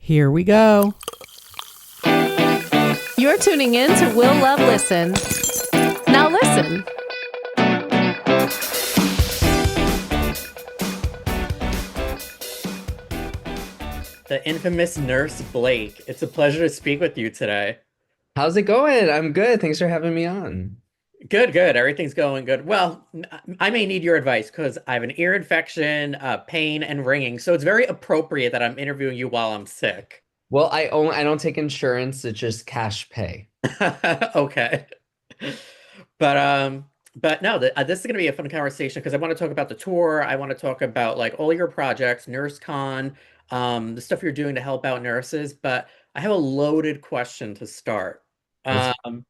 Here we go. You're tuning in to Will Love Listen. Now listen. The infamous Nurse Blake. It's a pleasure to speak with you today. How's it going? I'm good. Thanks for having me on. Good, good. Everything's going good. Well, I may need your advice because I have an ear infection, pain, and ringing. So it's very appropriate that I'm interviewing you while I'm sick. Well, I don't take insurance, it's just cash pay. Okay. But but no, this is going to be a fun conversation because I want to talk about the tour. I want to talk about like all your projects, NurseCon, the stuff you're doing to help out nurses. But I have a loaded question to start. Let's Um,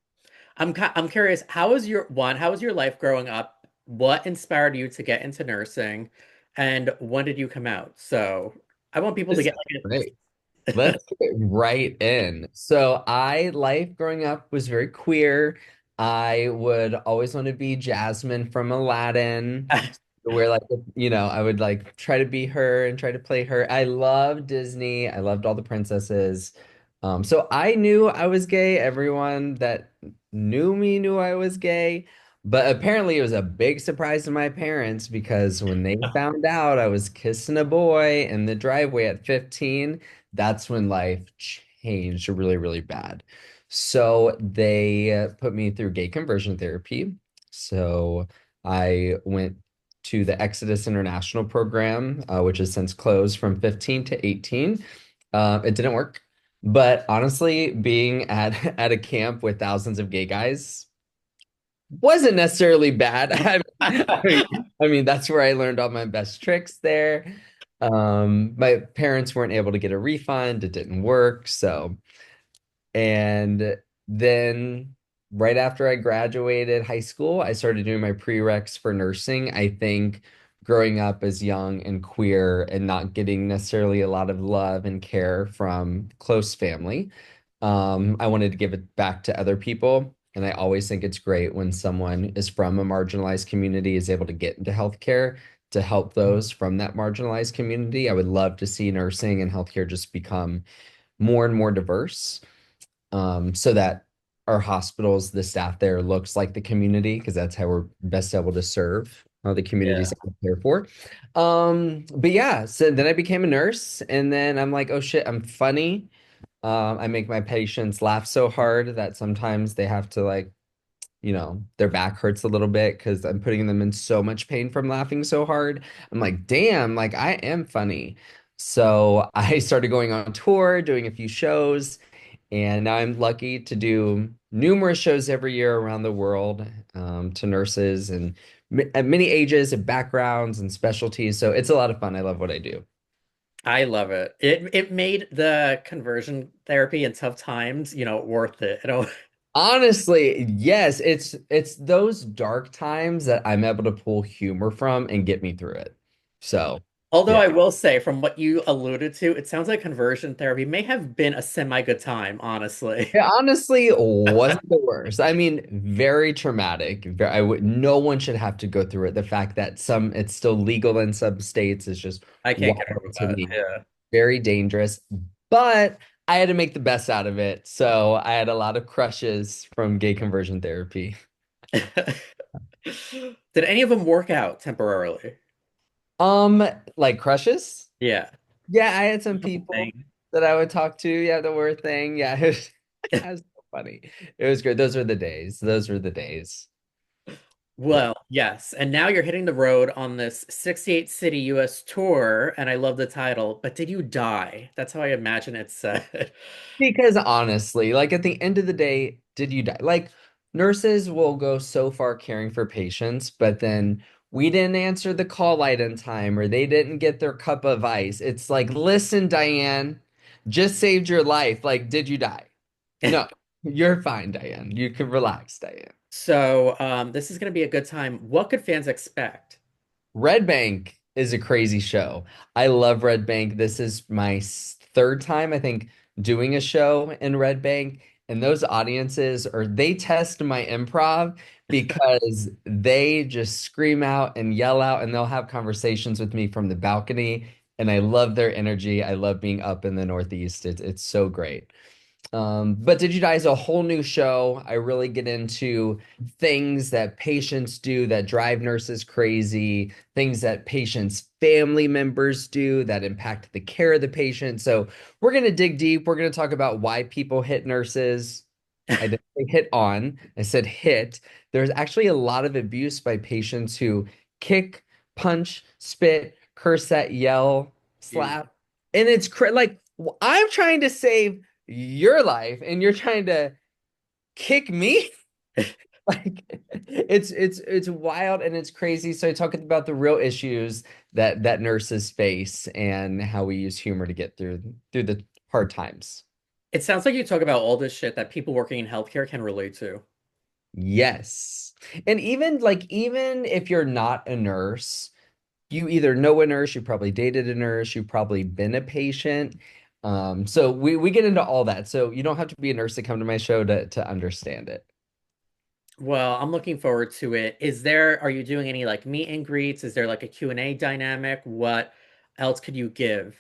I'm curious, how was your life growing up? What inspired you to get into nursing? And when did you come out? So I want people to this is get like great. Let's get right in. So I life growing up was very queer. I would always want to be Jasmine from Aladdin, a where I would like try to be her and try to play her. I loved Disney. I loved all the princesses. So I knew I was gay. Everyone that knew me knew I was gay. But apparently it was a big surprise to my parents because when they found out I was kissing a boy in the driveway at 15, that's when life changed really, really bad. So they put me through gay conversion therapy. So I went to the Exodus International program, which has since closed from 15 to 18. It didn't work. But honestly, being at at a camp with thousands of gay guys wasn't necessarily bad. I mean, that's where I learned all my best tricks there. My parents weren't able to get a refund. It didn't work. And then right after I graduated high school, I started doing my prereqs for nursing. I think growing up as young and queer and not getting necessarily a lot of love and care from close family, I wanted to give it back to other people. And I always think it's great when someone is from a marginalized community is able to get into healthcare to help those from that marginalized community. I would love to see nursing and healthcare just become more and more diverse, so that our hospitals, the staff there looks like the community, because that's how we're best able to serve the communities Yeah. that we care for. But yeah, so then I became a nurse, and then I'm like, oh shit, I'm funny. I make my patients laugh so hard that sometimes they have to like, their back hurts a little bit because I'm putting them in so much pain from laughing so hard. I'm like, damn, like I am funny. So I started going on tour, doing a few shows, and now I'm lucky to do numerous shows every year around the world, to nurses and at many ages and backgrounds and specialties. So it's a lot of fun. I love what I do. I love it. It made the conversion therapy in tough times, worth it. Honestly, yes, it's those dark times that I'm able to pull humor from and get me through it. So, Although yeah. I will say, from what you alluded to, it sounds like conversion therapy may have been a semi good time, honestly. It honestly wasn't the worst. I mean, very traumatic. No one should have to go through it. The fact that it's still legal in some states is just I can't get over wild to that. me. Yeah. Very dangerous. But I had to make the best out of it. So I had a lot of crushes from gay conversion therapy. Did any of them work out temporarily? Um, like crushes? Yeah. Yeah, I had some Couple people things. that I would talk to. Yeah, the word thing. Yeah, it was so funny. It was great. Those were the days. Those were the days. Yeah. Well, yes. And now you're hitting the road on this 68 city US tour, and I love the title, but did you die? That's how I imagine it's said. Because honestly, like at the end of the day, did you die? Like nurses will go so far caring for patients, but then we didn't answer the call light in time or they didn't get their cup of ice. It's like, listen, Diane, just saved your life. Like, did you die? No, you're fine, Diane. You can relax, Diane. So, this is going to be a good time. What could fans expect? Red Bank is a crazy show. I love Red Bank. This is my third time, I think, doing a show in Red Bank. And those audiences, or they test my improv because they just scream out and yell out, and they'll have conversations with me from the balcony. and I love their energy. I love being up in the Northeast. It's so great. But Digitize is a whole new show. I really get into things that patients do that drive nurses crazy, things that patients' family members do that impact the care of the patient. So we're going to dig deep. We're going to talk about why people hit nurses. I didn't say hit on, I said hit. There's actually a lot of abuse by patients who kick, punch, spit, curse at, yell, Jeez. slap. And it's like I'm trying to save your life and you're trying to kick me. Like it's wild and it's crazy. So I talk about the real issues that nurses face and how we use humor to get through the hard times. It sounds like you talk about all this shit that people working in healthcare can relate to. Yes. And even if you're not a nurse, you either know a nurse, you probably dated a nurse, you've probably been a patient. So we get into all that. So you don't have to be a nurse to come to my show to understand it. Well, I'm looking forward to it. Are you doing any like meet and greets? Is there like a Q&A dynamic? What else could you give?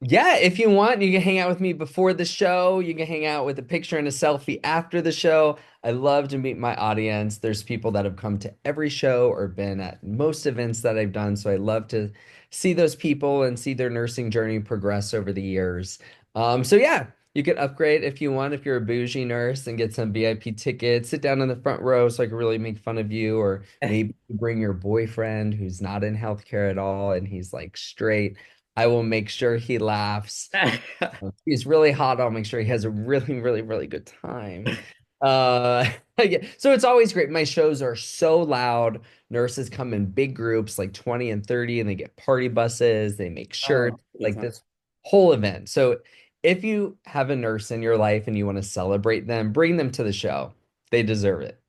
Yeah, if you want, you can hang out with me before the show. You can hang out with a picture and a selfie after the show. I love to meet my audience. There's people that have come to every show or been at most events that I've done. So I love to see those people and see their nursing journey progress over the years. So yeah, you can upgrade if you want, if you're a bougie nurse and get some VIP tickets, sit down in the front row so I can really make fun of you, or maybe bring your boyfriend who's not in healthcare at all and he's like straight. I will make sure he laughs. If he's really hot, I'll make sure he has a really, really, really good time. Yeah, so it's always great. My shows are so loud. Nurses come in big groups, like 20 and 30, and they get party buses. They make Oh, shirts, good like time. this whole event. So if you have a nurse in your life and you want to celebrate them, bring them to the show. They deserve it.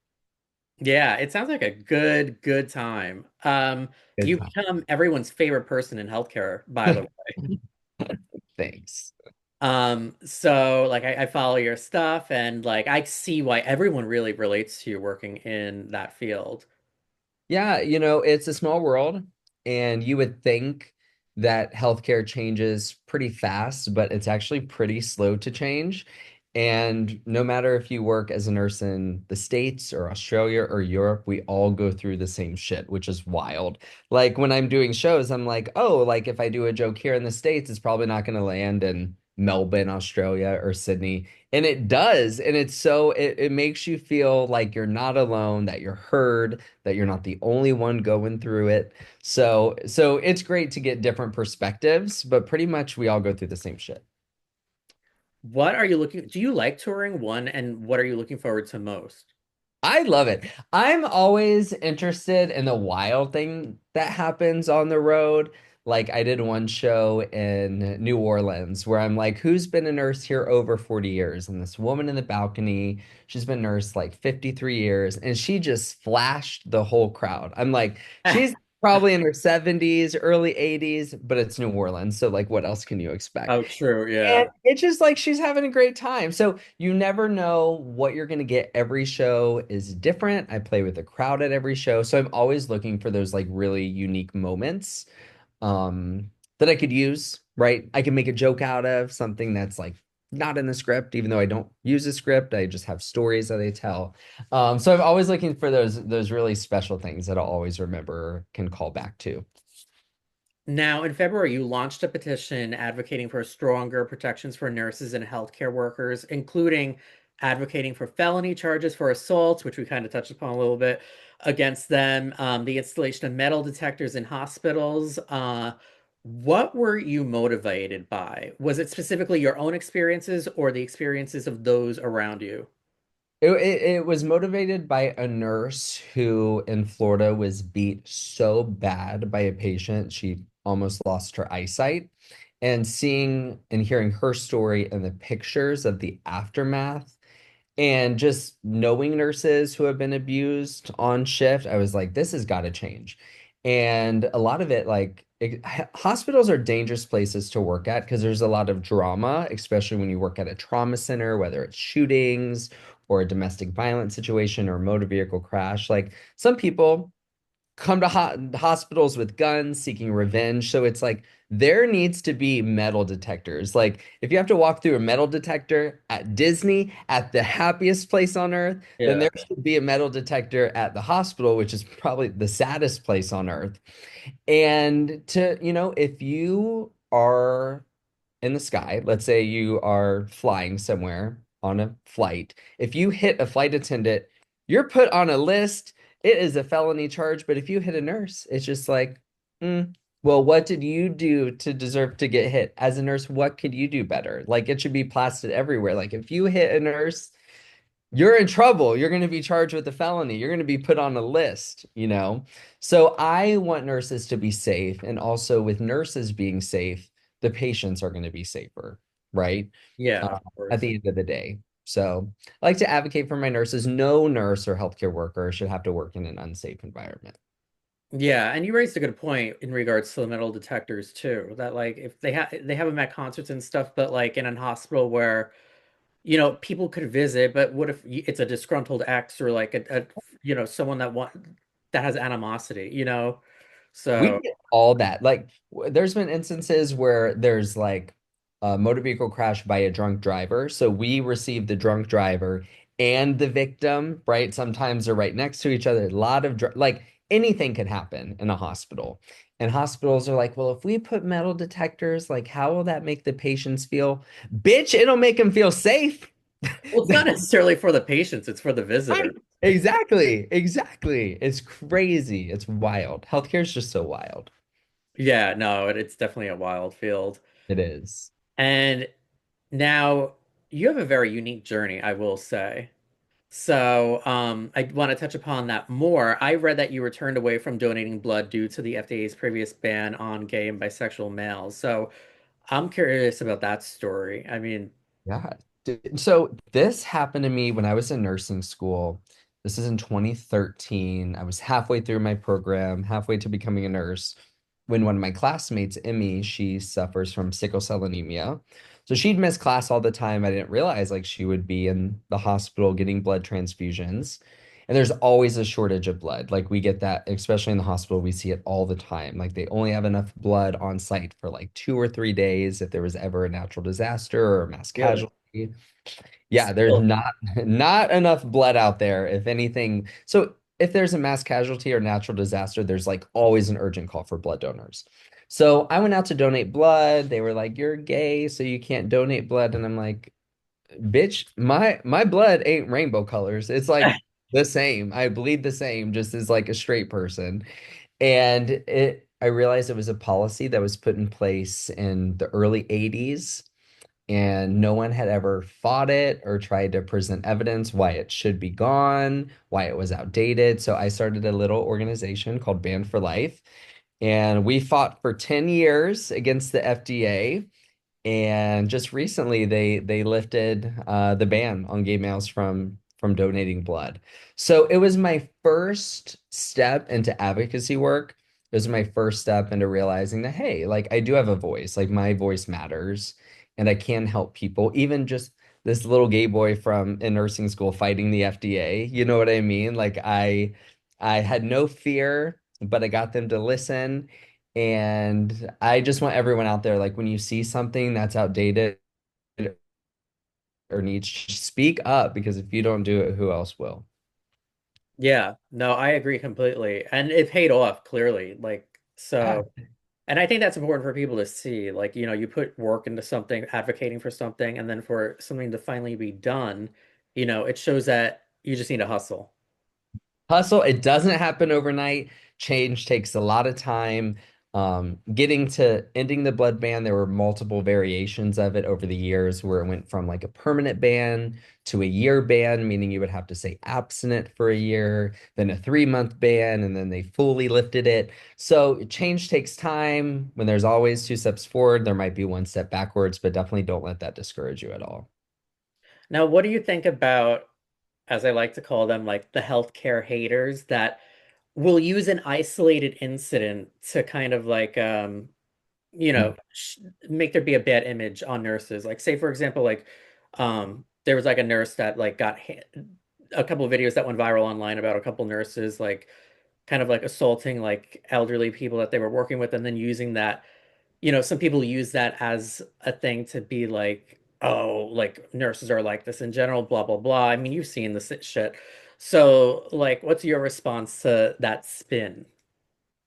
Yeah, it sounds like a good time. Good You time. become everyone's favorite person in healthcare, by the way. Thanks. So like I follow your stuff and like I see why everyone really relates to you working in that field. Yeah, it's a small world, and you would think that healthcare changes pretty fast, but it's actually pretty slow to change. And no matter if you work as a nurse in the States or Australia or Europe, we all go through the same shit, which is wild. Like when I'm doing shows, I'm like, oh, like if I do a joke here in the States, it's probably not going to land in Melbourne, Australia, or Sydney. And it does. And it makes you feel like you're not alone, that you're heard, that you're not the only one going through it. So it's great to get different perspectives, but pretty much we all go through the same shit. Do you like touring one and what are you looking forward to most? I love it. I'm always interested in the wild thing that happens on the road. Like I did one show in New Orleans where I'm like, who's been a nurse here over 40 years? And this woman in the balcony, she's been nurse like 53 years, and she just flashed the whole crowd. I'm like, she's probably in her 70s, early 80s, but it's New Orleans. So like what else can you expect? Oh, true, And yeah. it's just like she's having a great time. So you never know what you're going to get. Every show is different. I play with the crowd at every show. So I'm always looking for those like really unique moments that I could use, right? I can make a joke out of something that's like not in the script, even though I don't use a script. I just have stories that I tell. So I'm always looking for those really special things that I'll always remember or can call back to. Now, in February, you launched a petition advocating for stronger protections for nurses and healthcare workers, including advocating for felony charges for assaults, which we kind of touched upon a little bit, against them, the installation of metal detectors in hospitals. What were you motivated by? Was it specifically your own experiences or the experiences of those around you? It was motivated by a nurse who in Florida was beat so bad by a patient, she almost lost her eyesight. And seeing and hearing her story and the pictures of the aftermath and just knowing nurses who have been abused on shift, I was like, this has got to change. And a lot of it, hospitals are dangerous places to work at because there's a lot of drama, especially when you work at a trauma center, whether it's shootings or a domestic violence situation or a motor vehicle crash. Like some people come to hospitals with guns seeking revenge. So it's like There needs to be metal detectors. Like, if you have to walk through a metal detector at Disney, at the happiest place on earth, then Yeah. there should be a metal detector at the hospital, which is probably the saddest place on earth. And if you are in the sky, let's say you are flying somewhere on a flight, if you hit a flight attendant, you're put on a list. It is a felony charge. But if you hit a nurse, it's just like, hmm, well, what did you do to deserve to get hit? As a nurse, what could you do better? Like, it should be plastered everywhere. Like, if you hit a nurse, you're in trouble. You're going to be charged with a felony. You're going to be put on a list. So I want nurses to be safe. And also, with nurses being safe, the patients are going to be safer, right? Yeah, Uh, of at course. the end of the day. So I like to advocate for my nurses. No nurse or healthcare worker should have to work in an unsafe environment. Yeah, and you raised a good point in regards to the metal detectors too. That like if they have them at concerts and stuff, but like in a hospital where people could visit, but what if it's a disgruntled ex or like someone that has animosity. We So get all that. Like, there's been instances where there's like a motor vehicle crash by a drunk driver. So we receive the drunk driver and the victim, right? Sometimes they're right next to each other. A lot of like anything could happen in a hospital. And hospitals are like, well, if we put metal detectors, like, how will that make the patients feel? Bitch, it'll make them feel safe. well, it's not necessarily for the patients, it's for the Right. visitor. Exactly. Exactly. It's crazy. It's wild. Healthcare is just so wild. Yeah, no, it's definitely a wild field. It is. And now you have a very unique journey, I will say. So, I want to touch upon that more. I read that you were turned away from donating blood due to the FDA's previous ban on gay and bisexual males. So, I'm curious about that story. I mean, Yeah. So this happened to me when I was in nursing school. This is in 2013. I was halfway through my program, halfway to becoming a nurse, when one of my classmates, Emmy, she suffers from sickle cell anemia. So she'd miss class all the time. I didn't realize like she would be in the hospital getting blood transfusions. And there's always a shortage of blood. Like, we get that, especially in the hospital, we see it all the time. Like, they only have enough blood on site for like 2 or 3 days if there was ever a natural disaster or a mass really, casualty. Yeah, there's still, not enough blood out there, if anything. So if there's a mass casualty or natural disaster, there's like always an urgent call for blood donors. So I went out to donate blood. They were like, "You're gay, so you can't donate blood." And I'm like, bitch, my blood ain't rainbow colors. It's like the same. I bleed the same, just as like a straight person. And I realized it was a policy that was put in place in the early 80s, and no one had ever fought it or tried to present evidence why it should be gone, why it was outdated. So I started a little organization called Band for Life, and we fought for 10 years against the FDA. And just recently, they lifted the ban on gay males from donating blood. So it was my first step into advocacy work. It was my first step into realizing that, hey, like, I do have a voice, like my voice matters, and I can help people. Even just this little gay boy from in nursing school fighting the FDA. You know what I mean? Like, I had no fear, but I got them to listen. And I just want everyone out there, like, when you see something that's outdated or needs, speak up, because if you don't do it, who else will? yeah, no, I agree completely. And it paid off clearly. Yeah. And I think that's important for people to see. Like, you put work into something, advocating for something, and then for something to finally be done, it shows that you just need to hustle. Hustle, it doesn't happen overnight. Change takes a lot of time. Getting to ending the blood ban, there were multiple variations of it over the years where it went from like a permanent ban to a year ban, meaning you would have to stay abstinent for a year, then a 3 month ban, and then they fully lifted it. So change takes time. When there's always 2 steps forward, there might be 1 step backwards, but definitely don't let that discourage you at all. Now, what do you think about, as I like to call them, like the healthcare haters that will use an isolated incident to kind of like make there be a bad image on nurses. Like, say for example, like there was like a nurse that like got hit, a couple of videos that went viral online about a couple nurses like kind of like assaulting like elderly people that they were working with and then using that some people use that as a thing to be like, oh, like nurses are like this in general, blah, blah, blah. I mean, you've seen this shit. So, like, what's your response to that spin?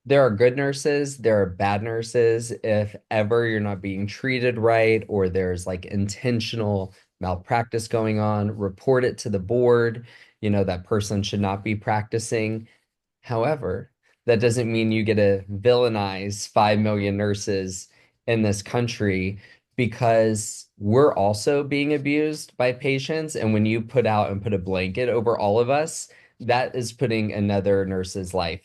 There are good nurses, there are bad nurses. If ever you're not being treated right or there's like intentional malpractice going on, report it to the board. That person should not be practicing. However, that doesn't mean you get to villainize 5 million nurses in this country because we're also being abused by patients. And when you put out and put a blanket over all of us, that is putting another nurse's life,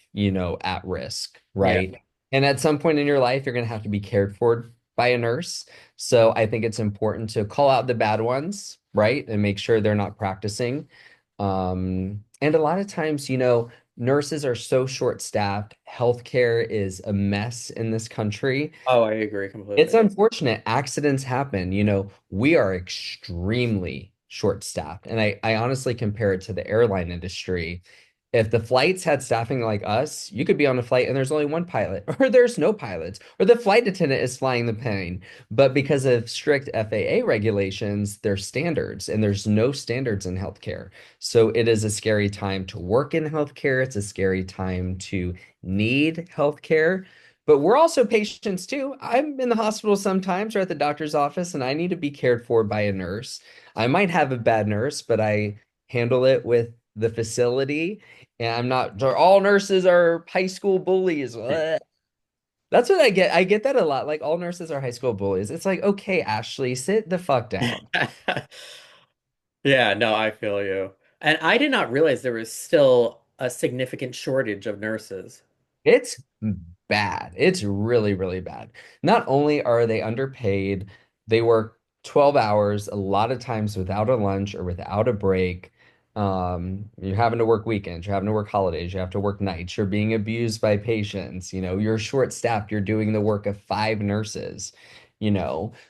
at risk, Yeah. right? And at some point in your life, you're going to have to be cared for by a nurse. So I think it's important to call out the bad ones, right? And make sure they're not practicing. And a lot of times, nurses are so short-staffed. Healthcare is a mess in this country. Oh, I agree It's completely. unfortunate. Accidents happen. We are extremely short-staffed. And I honestly compare it to the airline industry. If the flights had staffing like us, you could be on a flight and there's only one pilot, or there's no pilots, or the flight attendant is flying the plane. But because of strict FAA regulations, there's standards, and there's no standards in healthcare. So it is a scary time to work in healthcare. It's a scary time to need healthcare. But we're also patients too. I'm in the hospital sometimes or at the doctor's office, and I need to be cared for by a nurse. I might have a bad nurse, but I handle it with the facility. And I'm not, all nurses are high school bullies. Ugh. That's what I get. I get that a lot. Like, all nurses are high school bullies. It's like, okay, Ashley, sit the fuck down. Yeah, no, I feel you. And I did not realize there was still a significant shortage of nurses. It's bad. It's really, really bad. Not only are they underpaid, they work 12 hours, a lot of times without a lunch or without a break. You're having to work weekends, you're having to work holidays, you have to work nights, you're being abused by patients, you're short-staffed, you're doing the work of 5 nurses,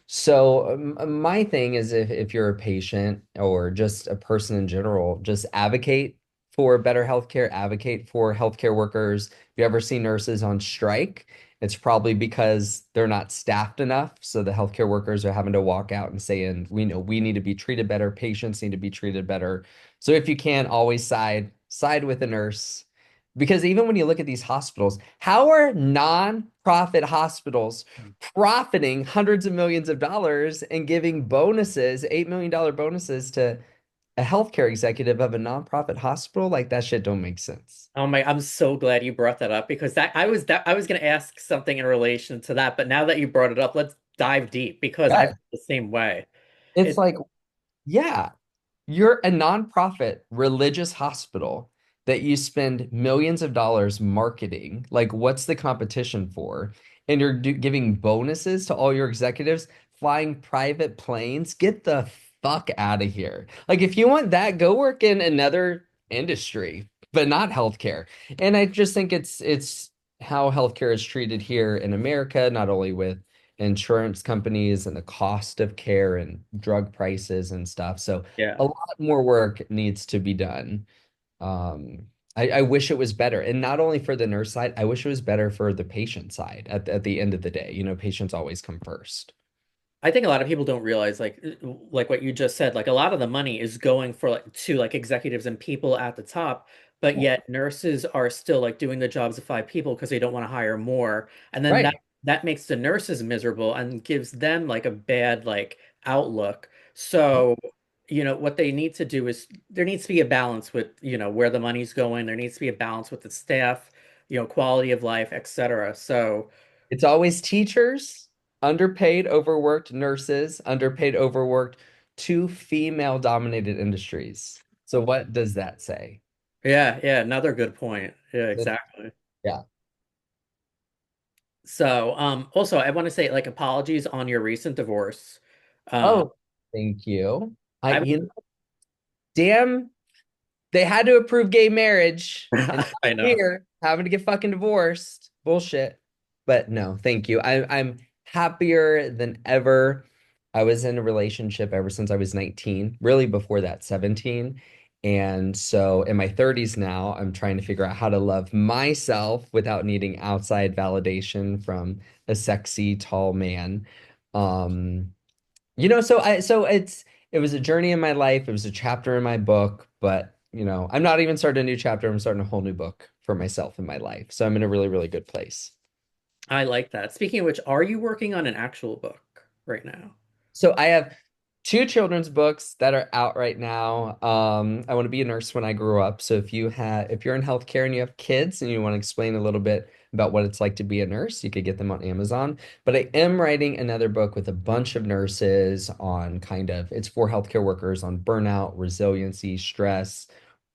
So my thing is if you're a patient or just a person in general, just advocate for better healthcare, advocate for healthcare workers. If you ever see nurses on strike, it's probably because they're not staffed enough. So the healthcare workers are having to walk out and saying, we know we need to be treated better, patients need to be treated better. So if you can, always side with a nurse. Because even when you look at these hospitals, how are non-profit hospitals profiting hundreds of millions of dollars and giving bonuses, $8 million bonuses to a healthcare executive of a nonprofit hospital? Like, that shit don't make sense. Oh my, I'm so glad you brought that up because I was going to ask something in relation to that, but now that you brought it up, let's dive deep because I feel Yeah. the same way. It's It like, yeah, you're a nonprofit religious hospital that you spend millions of dollars marketing. Like, what's the competition for? And you're giving bonuses to all your executives, flying private planes. Get the fuck out of here. Like, if you want that, go work in another industry, but not healthcare. And I just think it's how healthcare is treated here in America, not only with insurance companies and the cost of care and drug prices and stuff. So yeah. a lot more work needs to be done. Um, I wish it was better. And not only for the nurse side, I wish it was better for the patient side at the end of the day. Patients always come first. I think a lot of people don't realize like what you just said, like a lot of the money is going for like to like executives and people at the top, but Yeah. yet nurses are still like doing the jobs of 5 people because they don't want to hire more. And then that Right. that makes the nurses miserable and gives them like a bad like outlook. So, what they need to do is there needs to be a balance with, where the money's going. There needs to be a balance with the staff, quality of life, etc. So, It's always teachers, underpaid, overworked nurses, underpaid, overworked, two female dominated industries. So what does that say? yeah, yeah, another good point. Yeah, exactly. Yeah. So, also, I want to say like apologies on your recent divorce. Um, Oh, thank you. I, I you know, damn, they had to approve gay marriage, and now I I'm know. here having to get fucking divorced. Bullshit. But no, thank you. I'm happier than ever. I was in a relationship ever since I was 19, really before that, 17. And so in my 30s now, I'm trying to figure out how to love myself without needing outside validation from a sexy, tall man. Um, it was a journey in my life. It was a chapter in my book, but I'm not even starting a new chapter. I'm starting a whole new book for myself in my life. So I'm in a really, really good place. I like that. Speaking of which, are you working on an actual book right now? So I have two children's books that are out right now. I want to be a nurse when I grow up. So if you're in healthcare and you have kids and you want to explain a little bit about what it's like to be a nurse, you could get them on Amazon. But I am writing another book with a bunch of nurses on it's for healthcare workers on burnout, resiliency, stress,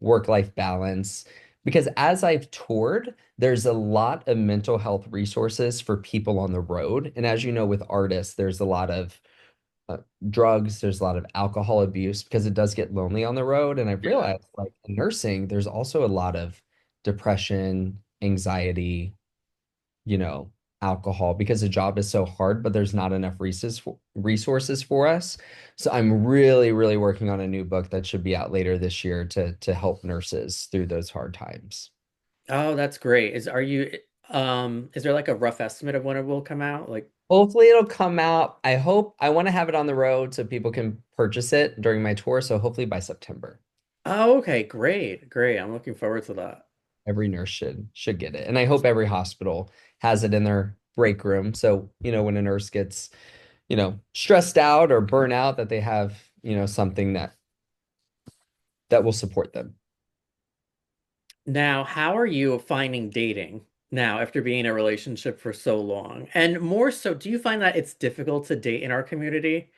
work-life balance. Because as I've toured, there's a lot of mental health resources for people on the road. And as you know, with artists, there's a lot of uh, drugs, there's a lot of alcohol abuse because it does get lonely on the road. And I've Yeah. realized, like in nursing, there's also a lot of depression, anxiety, you know, alcohol because the job is so hard, but there's not enough resources for us. So I'm really, really working on a new book that should be out later this year to help nurses through those hard times. Oh, that's great. Is there like a rough estimate of when it will come out? Like, Hopefully it'll come out. I want to have it on the road so people can purchase it during my tour. So hopefully by September. oh, okay, great, great. I'm looking forward to that. Every nurse should get it. And I hope every hospital has it in their break room. So, when a nurse gets, stressed out or burnt out, that they have, something that will support them. Now, how are you finding dating now after being in a relationship for so long? And more so, do you find that it's difficult to date in our community?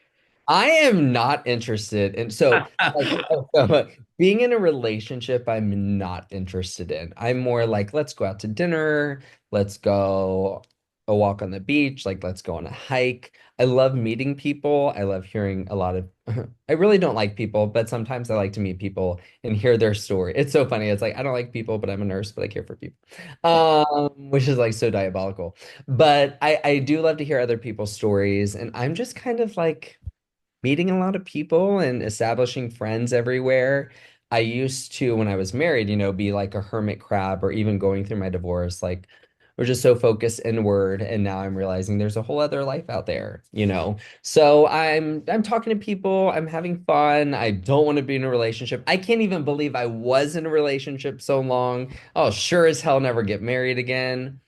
I am not interested in being in a relationship, I'm not interested in. I'm more like, let's go out to dinner, let's go a walk on the beach, like let's go on a hike. I love meeting people. I love hearing a lot of I really don't like people, but sometimes I like to meet people and hear their story. It's so funny. It's like I don't like people, but I'm a nurse, but I care for people. Which is like so diabolical. But I do love to hear other people's stories, and I'm just kind of like meeting a lot of people and establishing friends everywhere. I used to, when I was married, be like a hermit crab or even going through my divorce, like we're just so focused inward. And now I'm realizing there's a whole other life out there. So I'm talking to people, I'm having fun. I don't want to be in a relationship. I can't even believe I was in a relationship so long. I'll sure as hell never get married again.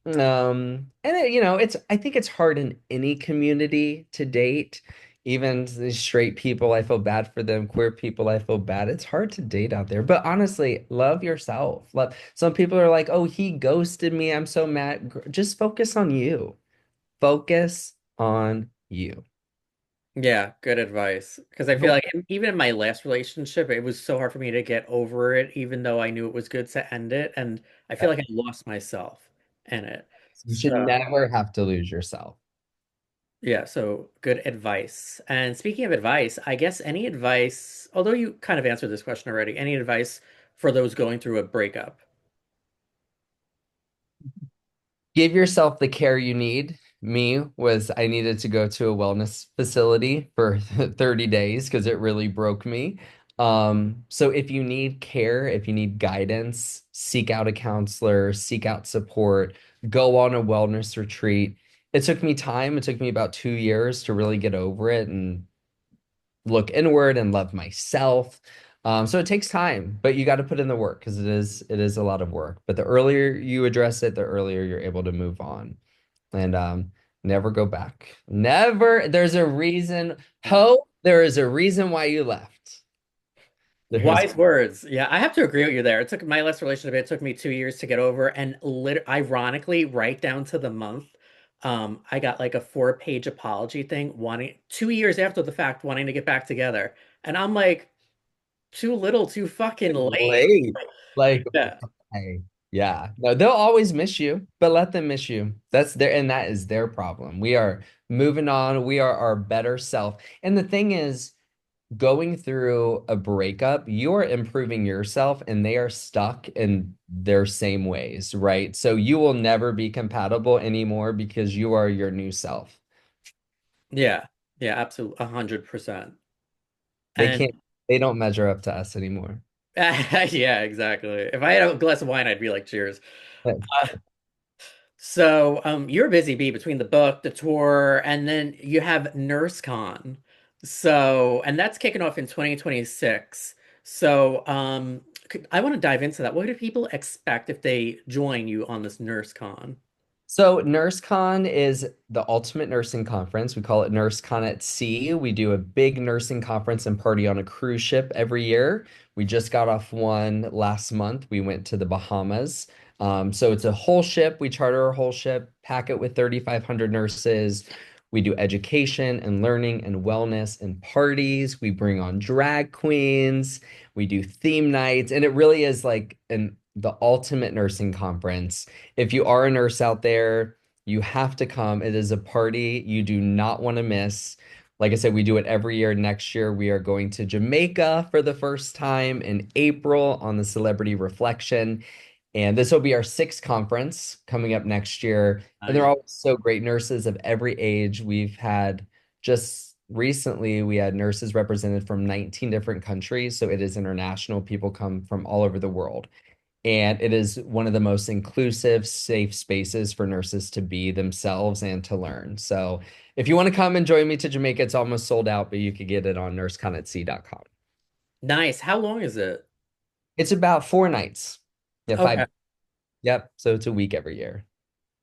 And I think it's hard in any community to date. Even the straight people, I feel bad for them. Queer people, I feel bad. It's hard to date out there. But honestly, love yourself. Love. Some people are like, "Oh, he ghosted me. I'm so mad." Just focus on you. Focus on you. Yeah, good advice. Because I feel Don't like even in my last relationship, it was so hard for me to get over it, even though I knew it was good to end it. And I feel like I lost myself in it. You should So, never have to lose yourself. yeah, so good advice. And speaking of advice, I guess any advice, although you kind of answered this question already, any advice for those going through a breakup? Give yourself the care you need. I needed to go to a wellness facility for 30 days because it really broke me. So if you need care, if you need guidance, seek out a counselor, seek out support, go on a wellness retreat. It took me time. It took me about 2 years to really get over it and look inward and love myself. So it takes time, but you got to put in the work because it is a lot of work. But the earlier you address it, the earlier you're able to move on. And never go back. Never. There's a reason. There is a reason why you left. There is Wise words. Yeah, I have to agree with you there. It took my last relationship, it took me 2 years to get over, and ironically, right down to the month, I got like a 4-page apology thing, wanting 2 years after the fact, wanting to get back together. And I'm like, too little, too fucking late. late. Like, Yeah. hey, yeah. No, they'll always miss you, but let them miss you. That is their problem. We are moving on. We are our better self. And the thing is, going through a breakup, you're improving yourself and they are stuck in their same ways, right? So you will never be compatible anymore because you are your new self. Yeah. Yeah, absolutely. 100%. They And can't. They don't measure up to us anymore. Yeah, exactly. If I had a glass of wine, I'd be like, cheers. But Uh, so, you're busy, B, between the book, the tour, and then you have NurseCon. So, and that's kicking off in 2026. So, I want to dive into that. What do people expect if they join you on this NurseCon? So, NurseCon is the ultimate nursing conference. We call it NurseCon at Sea. We do a big nursing conference and party on a cruise ship every year. We just got off one last month. We went to the Bahamas. So, it's a whole ship. We charter a whole ship, pack it with 3,500 nurses. We do education and learning and wellness and parties. We bring on drag queens. We do theme nights. And it really is like the ultimate nursing conference. If you are a nurse out there, you have to come. It is a party you do not want to miss. Like I said, we do it every year. Next year, we are going to Jamaica for the first time in April on the Celebrity Reflection. And this will be our sixth conference coming up next year. And they're Nice. always so great. Nurses of every age. We've had just recently, we had nurses represented from 19 different countries. So it is international. People come from all over the world. And it is one of the most inclusive, safe spaces for nurses to be themselves and to learn. So if you want to come and join me to Jamaica, it's almost sold out, but you could get it on nurseconatsea.com. Nice. How long is it? It's about 4 nights. Yeah, Okay. five. Yep. So it's a week every year.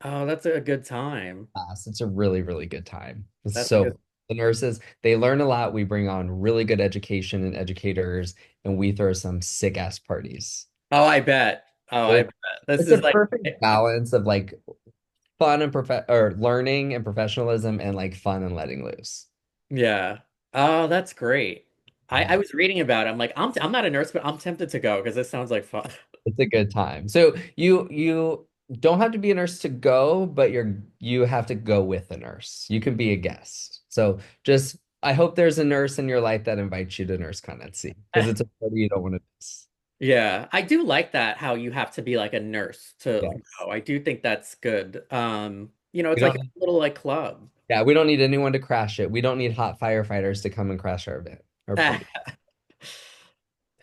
Oh, that's a good time. It's a really, really good time. It's That's a so good. fun. The nurses, they learn a lot. We bring on really good education and educators, and we throw some sick ass parties. Oh, I bet. Oh, I It- bet. This It's a is like, perfect balance of like fun and learning and professionalism and like fun and letting loose. yeah. Oh, that's great. I Yeah, was reading about it. I'm like, I'm not a nurse, but I'm tempted to go because this sounds like fun. it's a good time. So you don't have to be a nurse to go, but you have to go with a nurse. You can be a guest. So just I hope there's a nurse in your life that invites you to NurseCon at Sea because it's a party you don't want to miss. Yeah, I do like that how you have to be like a nurse to Yes. go. I do think that's good. It's We like don't a need, little like club. yeah, we don't need anyone to crash it. We don't need hot firefighters to come and crash our event or party.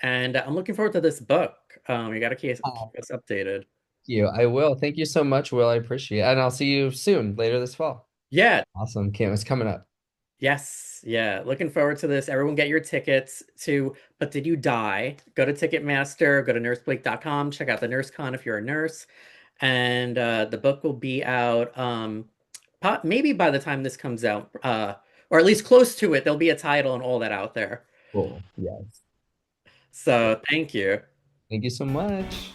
And I'm looking forward to this book. You got to keep Oh, us updated. thank you. I will. Thank you so much, Will. I appreciate it. And I'll see you soon, later this fall. Yeah, Awesome. Can't, it's coming up. yes, yeah. Looking forward to this. Everyone get your tickets to But Did You Die? Go to Ticketmaster, go to nurseblake.com, check out the NurseCon if you're a nurse. And the book will be out maybe by the time this comes out, or at least close to it. There'll be a title and all that out there. Cool. Yes. So thank you. Thank you so much.